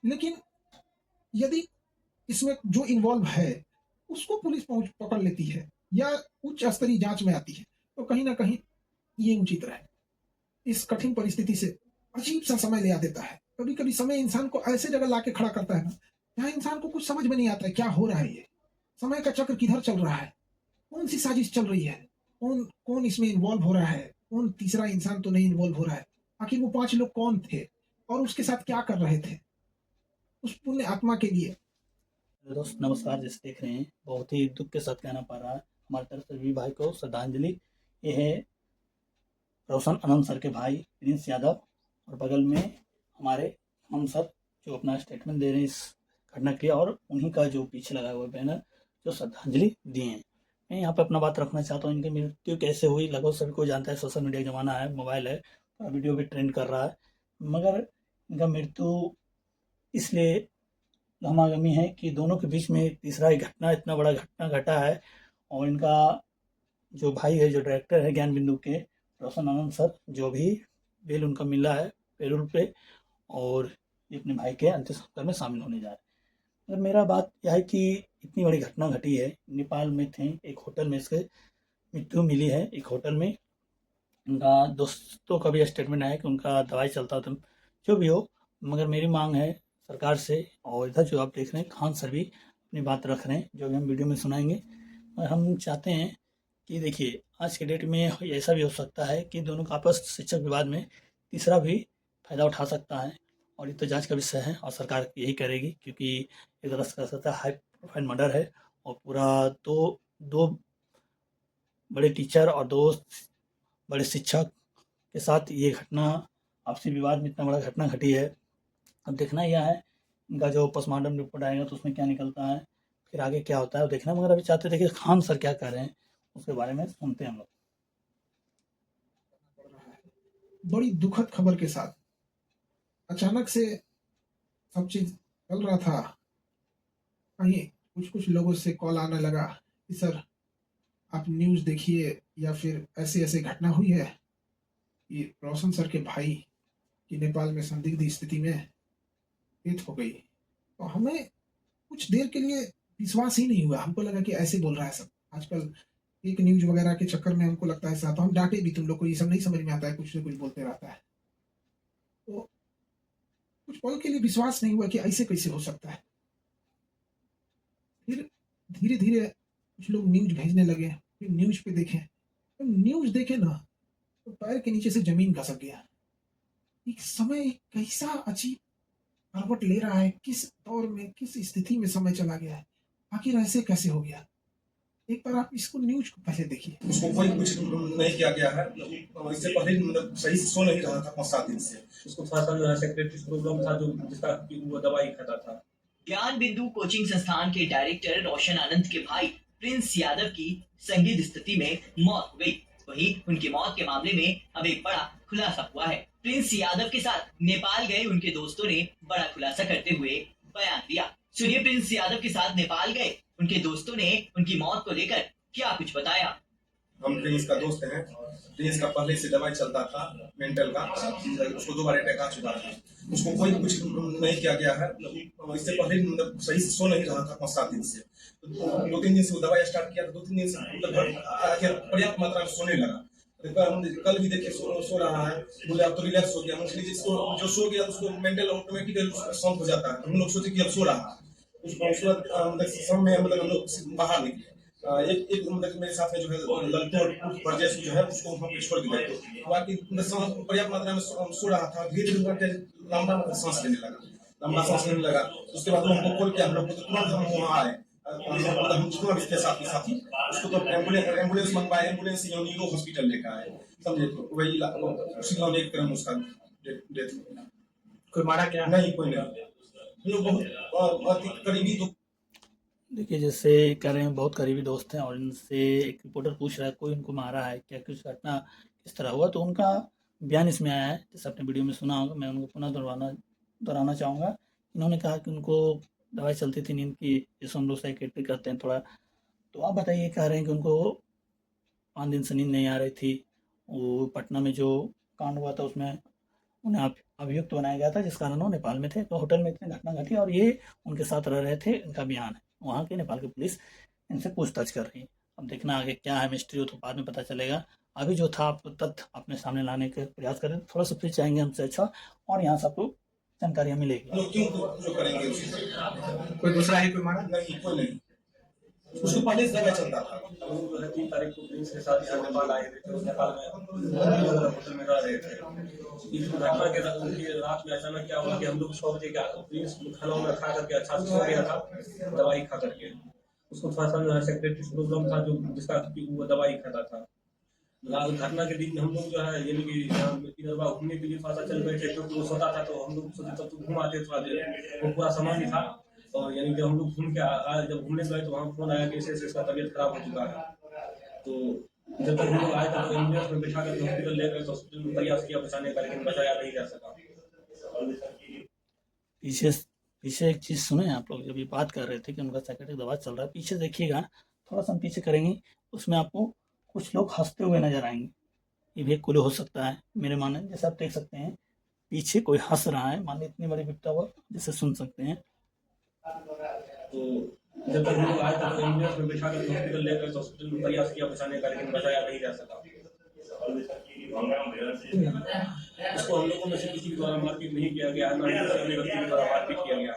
लेकिन यदि इसमें जो इन्वॉल्व है उसको पुलिस पकड़ लेती है या उच्च स्तरीय जांच में आती है, तो कहीं ना कहीं ये उचित रहे। इस कठिन परिस्थिति से अजीब सा समय ले आ देता है। कभी कभी समय इंसान को ऐसे जगह लाके खड़ा करता है ना, जहाँ इंसान को कुछ समझ में नहीं आता है क्या हो रहा है। ये समय का चक्र किधर चल रहा है, कौन सी साजिश चल रही है, कौन कौन इसमें इन्वॉल्व हो रहा है, कौन तीसरा इंसान तो नहीं इन्वॉल्व हो रहा है। आखिर वो 5 लोग कौन थे और उसके साथ क्या कर रहे थे उस पुण्य आत्मा के लिए। दोस्त नमस्कार। जैसे देख रहे हैं, बहुत ही दुख के साथ कहना पड़ रहा है, हमारी तरफ से भी भाई को श्रद्धांजलि। ये है रोशन आनंद सर के भाई प्रिंस यादव, और बगल में हमारे हम सर जो अपना स्टेटमेंट दे रहे हैं इस घटना के लिए, और उन्हीं का जो पीछे लगा हुआ बैनर जो श्रद्धांजलि दिए हैं। मैं यहाँ पर अपना बात रखना चाहता हूँ। इनकी मृत्यु कैसे हुई लगभग सभी को जानता है, सोशल मीडिया का ज़माना है, मोबाइल है, वीडियो भी ट्रेंड कर रहा है। मगर इनका मृत्यु इसलिए गहमागमी है कि दोनों के बीच में तीसरा एक घटना, इतना बड़ा घटना घटा है। और इनका जो भाई है, जो डायरेक्टर है ज्ञान बिंदु के, रोशन आनंद सर, जो भी बेल उनका मिला है पेरोल पे, और ये अपने भाई के अंतिम संस्कार में शामिल होने जा रहे हैं। मगर मेरा बात यह है कि इतनी बड़ी घटना घटी है, नेपाल में थे, एक होटल में इसके मृत्यु मिली है। एक होटल में उनका दोस्तों का भी स्टेटमेंट है कि उनका दवाई चलता था, जो भी हो। मगर मेरी मांग है सरकार से, और इधर जो आप देख रहे हैं खान सर भी अपनी बात रख रहे हैं, जो भी हम वीडियो में सुनाएंगे। और हम चाहते हैं कि देखिए, आज के डेट में ऐसा भी हो सकता है कि दोनों का आपस शिक्षक विवाद में तीसरा भी फायदा उठा सकता है, और ये तो जांच का विषय है और सरकार यही करेगी, क्योंकि एक तरह से कह सकता है हाई प्रोफाइल मर्डर है। और पूरा दो दो बड़े टीचर और दो बड़े शिक्षक के साथ ये घटना, आपसी विवाद में इतना बड़ा घटना घटी है। अब देखना यह है इनका जो पोस्टमार्टम रिपोर्ट आएगा तो उसमें क्या निकलता है, फिर आगे क्या होता है वो देखना। मगर अभी चाहते थे कि खान सर क्या कह रहे हैं उसके बारे में सुनते हैं हम लोग। बड़ी दुखद खबर के साथ अचानक से सब चीज चल रहा था। कहीं कुछ कुछ लोगों से कॉल आने लगा कि सर आप न्यूज देखिए, या फिर ऐसे ऐसे घटना हुई है कि रोशन सर के भाई की नेपाल में संदिग्ध स्थिति में डेथ हो गई। तो हमें कुछ देर के लिए विश्वास ही नहीं हुआ। हमको लगा कि ऐसे बोल रहा है सब। आजकल एक न्यूज वगैरह के चक्कर में हमको लगता है साहब हम डांटे भी, तुम लोग को ये सब नहीं समझ में आता है, कुछ ना कुछ बोलते रहता है। तो कुछ पल के लिए विश्वास नहीं हुआ कि ऐसे कैसे हो सकता है। फिर धीरे धीरे कुछ लोग न्यूज भेजने लगे, फिर न्यूज पे देखे, तो न्यूज देखे ना तो पैर के नीचे से जमीन खसक गया। एक समय कैसा अजीब करवट ले रहा है, किस दौर में किस स्थिति में समय चला गया है, आखिर ऐसे कैसे हो गया। एक बार आप इसको न्यूज को पहले देखिए। उसको कोई कुछ नहीं किया गया है। इससे पहले मतलब सही से सो नहीं रहा था 5-7 दिन से। उसको थोड़ा सा जो है सेक्रेटरी प्रॉब्लम था, जो जिसका कि वो दवाई खाता था। ज्ञान बिंदु कोचिंग संस्थान के डायरेक्टर रोशन आनंद के भाई प्रिंस यादव की संदिग्ध स्थिति में मौत हो गई। वहीं उनकी मौत के मामले में अब एक बड़ा खुलासा हुआ है। प्रिंस यादव के साथ नेपाल गए उनके दोस्तों ने बड़ा खुलासा करते हुए बयान दिया। सुनिए, प्रिंस यादव के साथ नेपाल गए उनके दोस्तों ने उनकी मौत को लेकर क्या कुछ बताया। हम प्रिंस का दोस्त हैं। प्रिंस का पहले से दवाई चलता था मेंटल का, उसको 2 बार अटैक आ चुका था। उसको कोई कुछ नहीं किया गया है। इससे पहले मतलब सही से सो नहीं रहा था 5-7 दिन से। 2-3 दिन से वो दवाई स्टार्ट किया था, 2-3 दिन से मतलब पर्याप्त मात्रा में सोने लगा। कल भी देखिए सो रहा है, बोले अब तो रिलैक्स हो गया। जिसको जो सो गया उसको मेंटल ऑटोमेटिकली शांत हो जाता है। हम लोग सोचे कि अब सो रहा है। उसके बाद मतलब समय मतलब हम लोग बाहर निकले। एक मतलब मेरे साथ में जो है लड़के और परदेश जो है उसको वहाँ पे छोड़ के गए। बाकी पर्याप्त मात्रा में सो रहा था। धीरे धीरे करके लंबा मतलब सांस लेने लगा, लंबा सांस लेने लगा। उसके बाद हमको कॉल किया, हम लोग तो तुरंत हम वहाँ आए। हम जितना भी थे साथी उसको तो एम्बुलेंस मंगवाए, एम्बुलेंस यूनिको हॉस्पिटल लेकर आए, समझे। तो वही उसी का एक क्रम उसका डेथ। कोई मारा क्या? नहीं, कोई नहीं। हम लोग बहुत अति करीबी तो देखिए, जैसे कह रहे हैं बहुत करीबी दोस्त हैं, और इनसे एक रिपोर्टर पूछ रहा है कोई उनको मारा है क्या, कुछ घटना किस तरह हुआ, तो उनका बयान इसमें आया है। जैसे आपने वीडियो में सुना होगा, मैं उनको पुनः दोहराना चाहूँगा। इन्होंने कहा कि उनको दवाई चलती थी नींद की, जिसको हम लोग साइकेट्री करते हैं थोड़ा। तो आप बताइए, कह रहे हैं कि उनको 5 दिन से नींद नहीं आ रही थी। वो पटना में जो कांड हुआ था उसमें उन्हें अभियुक्त बनाया गया था, जिस कारण वो नेपाल में थे। तो होटल में इतनी घटना घटी और ये उनके साथ रह रहे थे, इनका बयान है। वहाँ की नेपाल की पुलिस इनसे पूछताछ कर रही है। अब देखना आगे क्या है मिस्ट्री, हो तो बाद में पता चलेगा। अभी जो था आपको तथ्य अपने सामने लाने के प्रयास करें, थोड़ा सा फिर चाहेंगे हमसे अच्छा, और यहाँ से आपको जानकारियाँ मिलेगी। लोग क्यों जो करेंगे उसी से? कोई दूसरा ही कोई मारा? नहीं, कोई नहीं। उसको पहले से दवाई चलता था। हम जो है 3 तारीख को प्रिंस के साथ यहाँ नेपाल आए थे, तो नेपाल में होटल में रह रहे थे। इस घटना के रात में अचानक क्या हुआ कि हम लोग 6 बजे क्या प्रिंस खाना वाना खा करके अच्छा से सो गया था, दवाई खा करके। उसको थोड़ा सा सेक्रेटरी प्रॉब्लम था, जो जिसका वो दवाई खाता था। घटना के दिन हम लोग जो है यानी कि इधर बार घूमने के लिए थोड़ा सा चल गए थे, क्योंकि वो सोता था, तो हम लोग सोचे तब तो घूम आते थोड़ा देर, वो पूरा सामान ही था। और यानी जब हम लोग घूम के आए, जब घूमने गए तो वहाँ फोन आया कि ऐसे इसका तबीयत खराब हो चुका है। तो जब तक हम लोग आए तो एम्बुलेंस में बिठा कर हॉस्पिटल ले गए, तो हॉस्पिटल में प्रयास किया बचाने का, लेकिन बचाया नहीं जा सका। पीछे एक चीज़ सुने आप लोग, जब ये बात कर रहे थे कि उनका साइकेट्रिक दवा चल रहा है, पीछे देखिएगा, थोड़ा सा हम पीछे करेंगे, उसमें आपको कुछ लोग हंसते हुए नजर आएंगे। ये भी एक कुल हो सकता है मेरे माने, जैसे आप देख सकते हैं पीछे कोई हंस रहा है, मान ली इतनी बड़ी विपदा हुआ, जैसे सुन सकते हैं। तो जब तक हम लोग आए तो एम्बुलेंस में बिठा कर हॉस्पिटल ले गए, तो हॉस्पिटल में प्रयास किया बचाने का, लेकिन बचाया नहीं जा सका। उसको हम लोगों में से किसी के द्वारा मारपीट नहीं किया गया, ना ही किसी अन्य व्यक्ति के द्वारा मारपीट किया गया।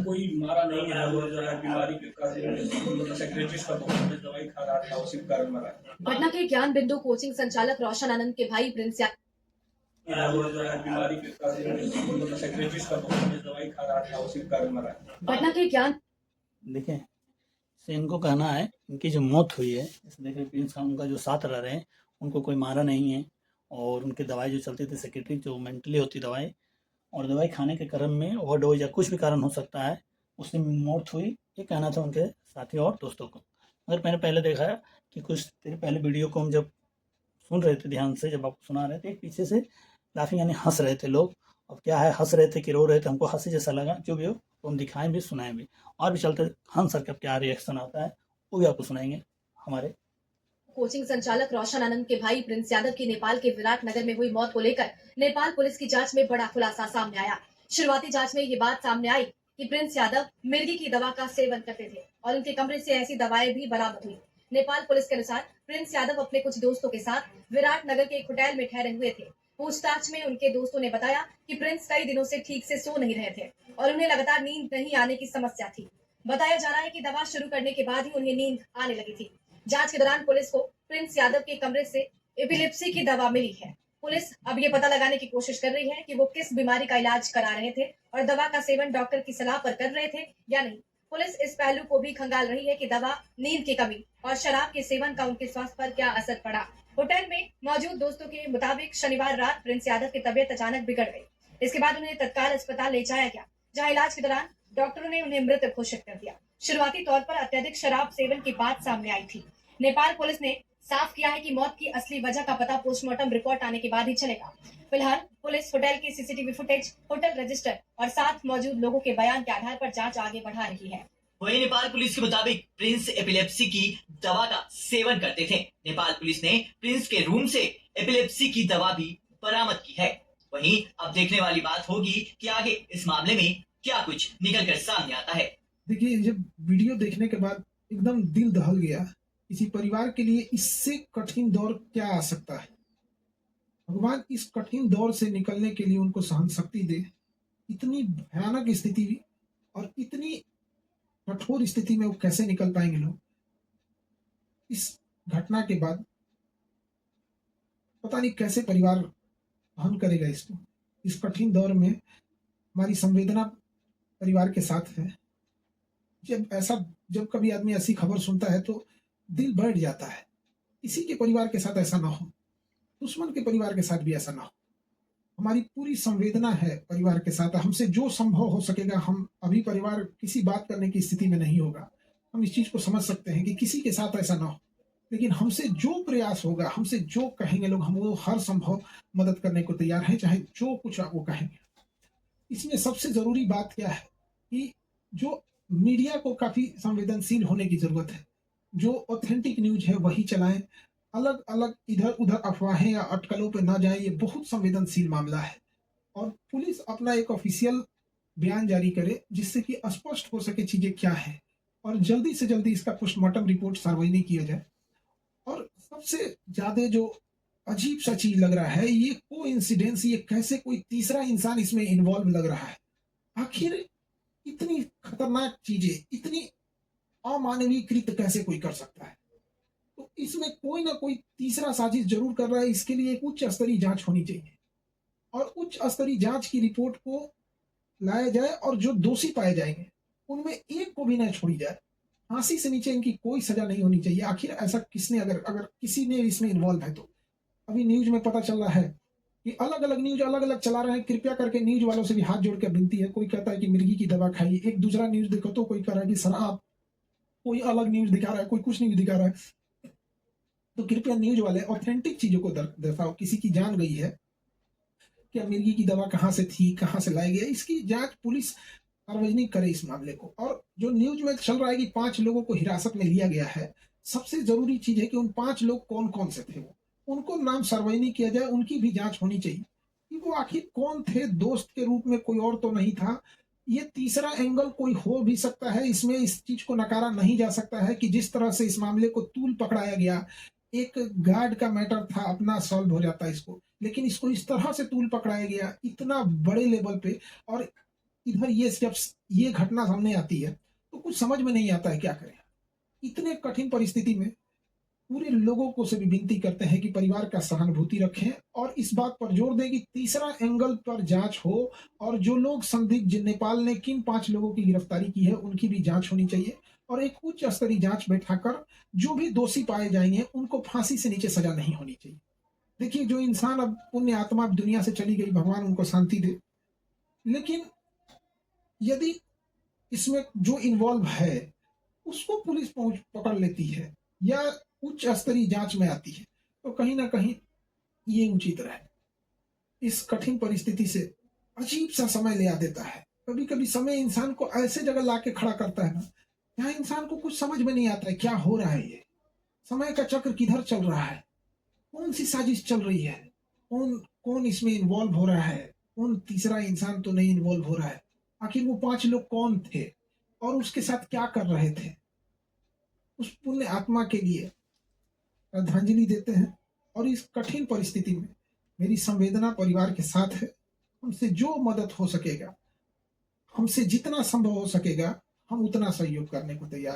कोई मारा नहीं है, वो जो है बीमारी के कारण सेक्रेटरी का दवाई खा रहा था, उसी कारण मारा। पटना के ज्ञान बिंदु कोचिंग संचालक रोशन आनंद के भाई प्रिंस वो जो है बीमारी के कारण सेक्रेटरी का दवाई खा रहा था, उसी कारण मारा। पटना के ज्ञान देखें, से इनको कहना है इनकी जो मौत हुई है, जैसे देखिए प्रिंस खान उनका जो साथ रह रहे हैं, उनको कोई मारा नहीं है, और उनकी दवाई जो चलती थी सेक्रेटरी, जो मेंटली होती दवाई, और दवाई खाने के क्रम में ओवरडोज या कुछ भी कारण हो सकता है, उससे मौत हुई, ये कहना था उनके साथी और दोस्तों को। मगर मैंने पहले देखा है कि कुछ देर पहले वीडियो को हम जब सुन रहे थे ध्यान से, जब आपको सुना रहे थे, पीछे से लाफिंग यानी हंस रहे थे लोग। अब क्या है, हंस रहे थे कि रो रहे थे, हमको हंसी जैसा लगा, जो भी हो तो हम दिखाएं भी सुनाएं भी, और भी चलते हंस सर का क्या रिएक्शन आता है वो भी आपको सुनाएंगे। हमारे कोचिंग संचालक रोशन आनंद के भाई प्रिंस यादव की नेपाल के विराट नगर में हुई मौत को लेकर नेपाल पुलिस की जांच में बड़ा खुलासा सामने आया। शुरुआती जांच में ये बात सामने आई कि प्रिंस यादव मिर्गी की दवा का सेवन करते थे और उनके कमरे से ऐसी दवाएं भी बरामद हुई। नेपाल पुलिस के अनुसार प्रिंस यादव अपने कुछ दोस्तों के साथ विराट नगर के एक होटल में ठहरे हुए थे। पूछताछ में उनके दोस्तों ने बताया कि प्रिंस कई दिनों से ठीक से सो नहीं रहे थे और उन्हें लगातार नींद नहीं आने की समस्या थी। बताया जा रहा है कि दवा शुरू करने के बाद ही उन्हें नींद आने लगी थी। जांच के दौरान पुलिस को प्रिंस यादव के कमरे से एपिलेप्सी की दवा मिली है। पुलिस अब ये पता लगाने की कोशिश कर रही है कि वो किस बीमारी का इलाज करा रहे थे और दवा का सेवन डॉक्टर की सलाह पर कर रहे थे या नहीं। पुलिस इस पहलू को भी खंगाल रही है कि दवा, नींद की कमी और शराब के सेवन का उनके स्वास्थ्य पर क्या असर पड़ा। होटल में मौजूद दोस्तों के मुताबिक शनिवार रात प्रिंस यादव की तबीयत अचानक बिगड़ गई। इसके बाद उन्हें तत्काल अस्पताल ले जाया गया, जहां इलाज के दौरान डॉक्टरों ने उन्हें मृत घोषित कर दिया। शुरुआती तौर पर अत्यधिक शराब सेवन की बात सामने आई थी। नेपाल पुलिस ने साफ किया है कि मौत की असली वजह का पता पोस्टमार्टम रिपोर्ट आने के बाद ही चलेगा। फिलहाल पुलिस होटल की सीसीटीवी फुटेज, होटल रजिस्टर और साथ मौजूद लोगों के बयान के आधार पर जांच आगे बढ़ा रही है। वहीं नेपाल पुलिस के मुताबिक प्रिंस एपिलेप्सी की दवा का सेवन करते थे। नेपाल पुलिस ने प्रिंस के रूम से एपिलेप्सी की दवा भी बरामद की है। वहीं अब देखने वाली बात होगी कि आगे इस मामले में क्या कुछ निकल कर सामने आता है। देखिए, जब वीडियो देखने के बाद एकदम दिल दहल गया। किसी परिवार के लिए इससे कठिन दौर क्या आ सकता है। भगवान इस कठिन दौर से निकलने के लिए उनको सहन शक्ति दे। इतनी भयानक स्थिति और इतनी कठोर स्थिति में वो कैसे निकल पाएंगे लोग। इस घटना के बाद पता नहीं कैसे परिवार सहन करेगा इसको। इस कठिन दौर में हमारी संवेदना परिवार के साथ है। जब कभी आदमी ऐसी खबर सुनता है तो दिल बैठ जाता है। किसी के परिवार के साथ ऐसा ना हो, दुश्मन के परिवार के साथ भी ऐसा ना हो। हमारी पूरी संवेदना है परिवार के साथ। हमसे जो संभव हो सकेगा, हम अभी परिवार किसी बात करने की स्थिति में नहीं होगा। हम इस चीज को समझ सकते हैं कि किसी के साथ ऐसा ना हो, लेकिन हमसे जो प्रयास होगा, हमसे जो कहेंगे लोग, हम वो हर संभव मदद करने को तैयार हैं, चाहे जो कुछ वो कहेंगे। इसमें सबसे जरूरी बात क्या है कि जो मीडिया को काफी संवेदनशील होने की जरूरत है। जो ऑथेंटिक न्यूज है वही चलाएं। अलग अलग इधर उधर अफवाहें या अटकलों पे ना जाए, ये बहुत संवेदनशील मामला है और पुलिस अपना एक ऑफिशियल बयान जारी करे जिससे कि स्पष्ट हो सके चीजें क्या है और जल्दी से जल्दी इसका पोस्टमार्टम रिपोर्ट सार्वजनिक किया जाए। और सबसे ज्यादा जो अजीब सा चीज लग रहा है, ये कोइंसिडेंस, ये कैसे कोई तीसरा इंसान इसमें इन्वॉल्व लग रहा है। आखिर इतनी खतरनाक चीजें, इतनी अमानवीयकृत कैसे कोई कर सकता है? तो इसमें कोई ना कोई तीसरा साजिश जरूर कर रहा है। इसके लिए एक उच्च स्तरीय जांच होनी चाहिए और उच्च स्तरीय जांच की रिपोर्ट को लाया जाए और जो दोषी पाए जाएंगे उनमें एक को भी न छोड़ी जाए। फांसी से नीचे इनकी कोई सजा नहीं होनी चाहिए। आखिर ऐसा किसने, अगर अगर किसी ने इसमें इन्वॉल्व है तो। अभी न्यूज में पता चल रहा है कि अलग अलग न्यूज अलग अलग चला रहे हैं। कृपया करके न्यूज वालों से भी हाथ जोड़ के विनती है, कोई कहता है कि मिर्गी की दवा खाई, एक दूसरा न्यूज देखो तो कोई कह रहा है कि शराब, कोई अलग न्यूज दिखा रहा है, कोई कुछ न्यूज दिखा रहा है। तो कृपया न्यूज वाले ऑथेंटिक चीजों को दर्शाओ। किसी की जान गई है, क्या मिर्गी की दवा कहाँ से थी, कहाँ से लाई गई, इसकी जांच पुलिस सार्वजनिक करे इस मामले को। और जो न्यूज में चल रहा है कि 5 लोगों को हिरासत में लिया गया है, सबसे जरूरी चीज है कि उन 5 लोग कौन कौन से थे, उनको नाम सार्वजनिक किया जाए, उनकी भी जांच होनी चाहिए कि वो आखिर कौन थे। दोस्त के रूप में कोई और तो नहीं था। ये तीसरा एंगल कोई हो भी सकता है, इसमें इस चीज को नकारा नहीं जा सकता है कि जिस तरह से इस मामले को तूल पकड़ाया गया, एक गार्ड का मैटर था, अपना सॉल्व हो जाता इसको, लेकिन इसको इस तरह से तूल पकड़ाया गया इतना बड़े लेवल पे। और इधर ये जब ये घटना सामने आती है तो कुछ समझ में नहीं आता है क्या करें। इतने कठिन परिस्थिति में पूरे लोगों को से भी विनती करते हैं कि परिवार का सहानुभूति रखें और इस बात पर जोर दें कि तीसरा एंगल पर जांच हो और जो लोग संदिग्ध, नेपाल ने किन 5 लोगों की गिरफ्तारी की है उनकी भी जांच होनी चाहिए और एक उच्च स्तरीय जांच बैठाकर जो भी दोषी पाए जाएंगे उनको फांसी से नीचे सजा नहीं होनी चाहिए। देखिए, जो इंसान अब पुण्य आत्मा अब दुनिया से चली गई, भगवान उनको शांति दे, लेकिन यदि इसमें जो इन्वॉल्व है उसको पुलिस पकड़ लेती है या उच्च स्तरीय जांच में आती है तो कहीं ना कहीं ये उचित रहे। इस कठिन परिस्थिति से अजीब सा समय ले आ देता है। कभी कभी समय इंसान को ऐसे जगह लाके खड़ा करता है ना, जहां इंसान को कुछ समझ में नहीं आता है क्या हो रहा है। ये समय का चक्र किधर चल रहा है, कौन सी साजिश चल रही है, कौन कौन इसमें इन्वॉल्व हो रहा है, कौन तीसरा इंसान तो नहीं इन्वॉल्व हो रहा है। आखिर वो 5 लोग कौन थे और उसके साथ क्या कर रहे थे। उस पुण्य आत्मा के लिए श्रद्धांजलि देते हैं और इस कठिन परिस्थिति में मेरी संवेदना परिवार के साथ है। हमसे जो मदद हो सकेगा, हमसे जितना संभव हो सकेगा, हम उतना सहयोग करने को तैयार